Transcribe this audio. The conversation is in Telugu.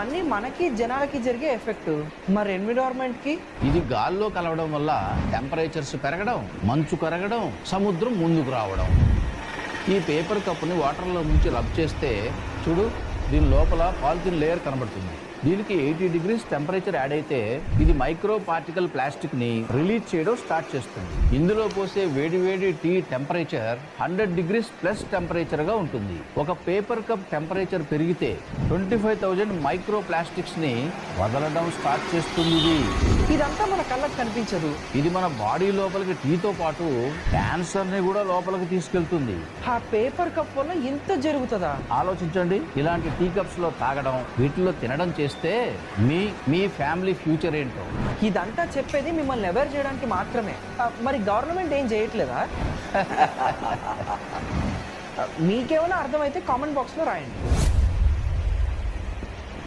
అన్నీ మనకి జనాలకి జరిగే ఎఫెక్ట్. మరి ఎన్విరాన్మెంట్ కి ఇది గాల్లో కలవడం వల్ల టెంపరేచర్స్ పెరగడం, మంచు కరగడం, సముద్రం ముందుకు రావడం. ఈ పేపర్ కప్పుని వాటర్లో ముంచి రబ్ చేస్తే చూడు, దీని లోపల పాలిథిన్ లేయర్ కనబడుతుంది. దీనికి 80 degrees టెంపరేచర్ యాడ్ అయితే ఇది మైక్రో పార్టికల్ ప్లాస్టిక్ ని రిలీజ్ చేయడం స్టార్ట్ చేస్తుంది. ఇందులో పోసే వేడి tea temperature 100 degrees plus temperature గా ఉంటుంది. ఒక పేపర్ కప్ టెంపరేచర్ పెరిగితే 25,000 మైక్రో ప్లాస్టిక్స్ ని వదలడం స్టార్ట్ చేస్తుంది. ఇదంతా మన కళ్ళకి కనిపించదు. ఇది మన బాడీ లోపలికి టీతో పాటు క్యాన్సర్ ని కూడా లోపలికి తీసుకెళ్తుంది. ఆ పేపర్ కప్ వల్ల ఇంత జరుగుతుందా? ఆలోచించండి, ఇలాంటి టీ కప్స్ లో తాగడం, వీటిలో తినడం చేస్తే మీ ఫ్యామిలీ ఫ్యూచర్ ఏంటో. ఇదంతా చెప్పేది మిమ్మల్ని అవేర్ చేయడానికి మాత్రమే. మరి గవర్నమెంట్ ఏం చేయట్లేదా? మీకేమైనా అర్థమైతే కామెంట్ బాక్స్ లో రాయండి.